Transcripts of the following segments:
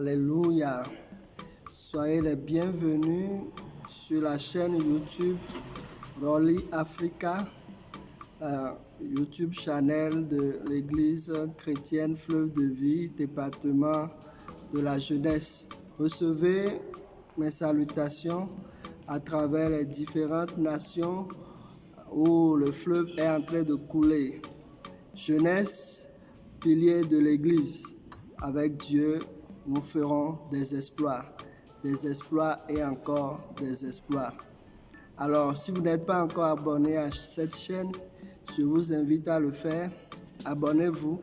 Alléluia. Soyez les bienvenus sur la chaîne YouTube Rolly Africa, YouTube channel de l'Église chrétienne Fleuve de Vie, département de la jeunesse. Recevez mes salutations à travers les différentes nations où le fleuve est en train de couler. Jeunesse, pilier de l'Église. Avec Dieu, nous ferons des exploits et encore des exploits. Alors, si vous n'êtes pas encore abonné à cette chaîne, je vous invite à le faire. Abonnez-vous,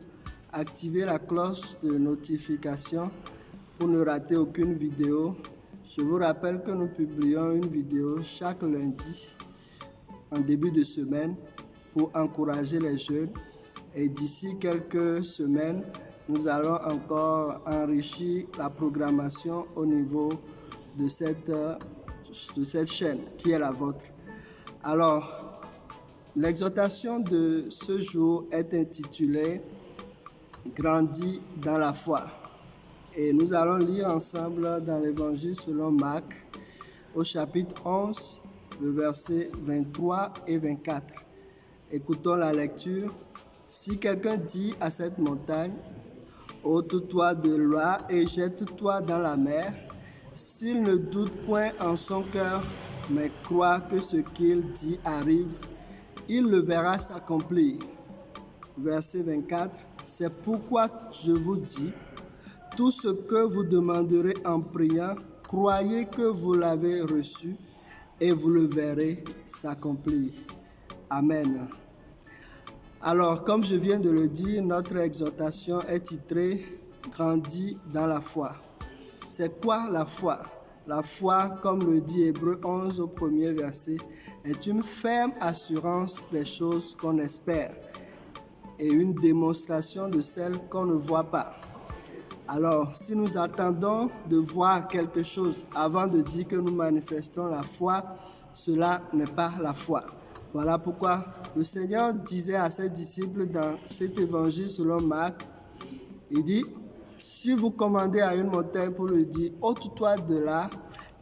activez la cloche de notification pour ne rater aucune vidéo. Je vous rappelle que nous publions une vidéo chaque lundi en début de semaine pour encourager les jeunes. Et d'ici quelques semaines, nous allons encore enrichir la programmation au niveau de cette chaîne qui est la vôtre. Alors, l'exhortation de ce jour est intitulée « Grandis dans la foi ». Et nous allons lire ensemble dans l'Évangile selon Marc, au chapitre 11, le verset 23 et 24. Écoutons la lecture. « Si quelqu'un dit à cette montagne, ôte-toi de là et jette-toi dans la mer, s'il ne doute point en son cœur, mais croit que ce qu'il dit arrive, il le verra s'accomplir. » Verset 24. « C'est pourquoi je vous dis, tout ce que vous demanderez en priant, croyez que vous l'avez reçu et vous le verrez s'accomplir. » Amen. Alors, comme je viens de le dire, notre exhortation est titrée « Grandis dans la foi ». C'est quoi la foi? La foi, comme le dit Hébreux 11 au premier verset, est une ferme assurance des choses qu'on espère et une démonstration de celles qu'on ne voit pas. Alors, si nous attendons de voir quelque chose avant de dire que nous manifestons la foi, cela n'est pas la foi. Voilà pourquoi le Seigneur disait à ses disciples dans cet évangile selon Marc, il dit, si vous commandez à une montagne pour lui dire, ôte-toi de là,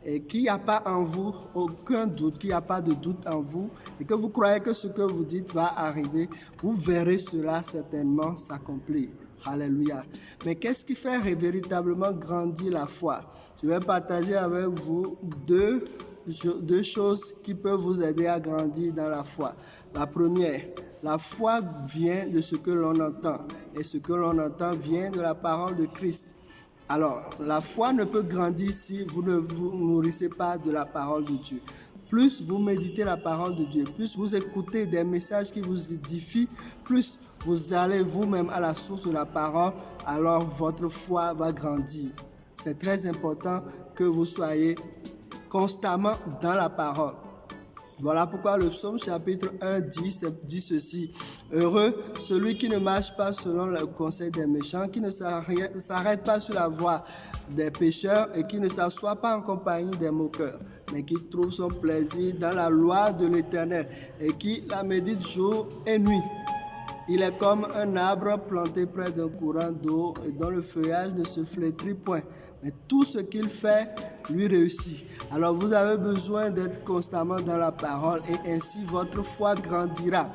et qu'il n'y a pas en vous aucun doute, qu'il n'y a pas de doute en vous, et que vous croyez que ce que vous dites va arriver, vous verrez cela certainement s'accomplir. Alléluia. Mais qu'est-ce qui fait véritablement grandir la foi? Je vais partager avec vous deux choses qui peuvent vous aider à grandir dans la foi. La première, la foi vient de ce que l'on entend. Et ce que l'on entend vient de la parole de Christ. Alors, la foi ne peut grandir si vous ne vous nourrissez pas de la parole de Dieu. Plus vous méditez la parole de Dieu, plus vous écoutez des messages qui vous édifient, plus vous allez vous-même à la source de la parole, alors votre foi va grandir. C'est très important que vous soyez constamment dans la parole. Voilà pourquoi le psaume chapitre 1 dit ceci. Heureux celui qui ne marche pas selon le conseil des méchants, qui ne s'arrête pas sur la voie des pécheurs et qui ne s'assoit pas en compagnie des moqueurs, mais qui trouve son plaisir dans la loi de l'Éternel et qui la médite jour et nuit. Il est comme un arbre planté près d'un courant d'eau et dont le feuillage ne se flétrit point. Mais tout ce qu'il fait lui réussit. Alors vous avez besoin d'être constamment dans la parole et ainsi votre foi grandira.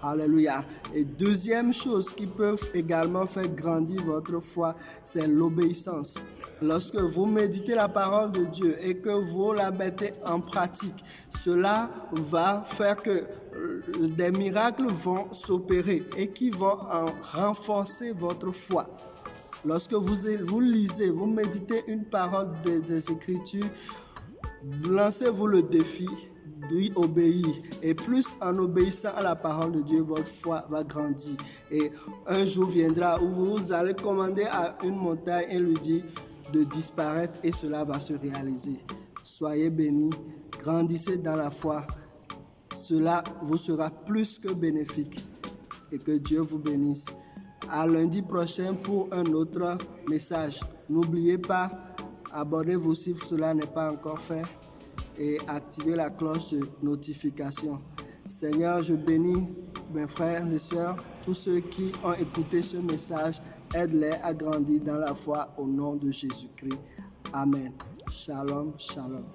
Alléluia. Et deuxième chose qui peut également faire grandir votre foi, c'est l'obéissance. Lorsque vous méditez la parole de Dieu et que vous la mettez en pratique, cela va faire que des miracles vont s'opérer et qui vont renforcer votre foi. Lorsque vous lisez, vous méditez une parole des Écritures, lancez-vous le défi d'y obéir. Et plus en obéissant à la parole de Dieu, votre foi va grandir. Et un jour viendra où vous allez commander à une montagne et lui dire de disparaître et cela va se réaliser. Soyez bénis, grandissez dans la foi. Cela vous sera plus que bénéfique. Et que Dieu vous bénisse. À lundi prochain pour un autre message. N'oubliez pas, abonnez-vous si cela n'est pas encore fait et activez la cloche de notification. Seigneur, je bénis mes frères et sœurs, tous ceux qui ont écouté ce message, Aide-les à grandir dans la foi au nom de Jésus-Christ. Amen. Shalom, shalom.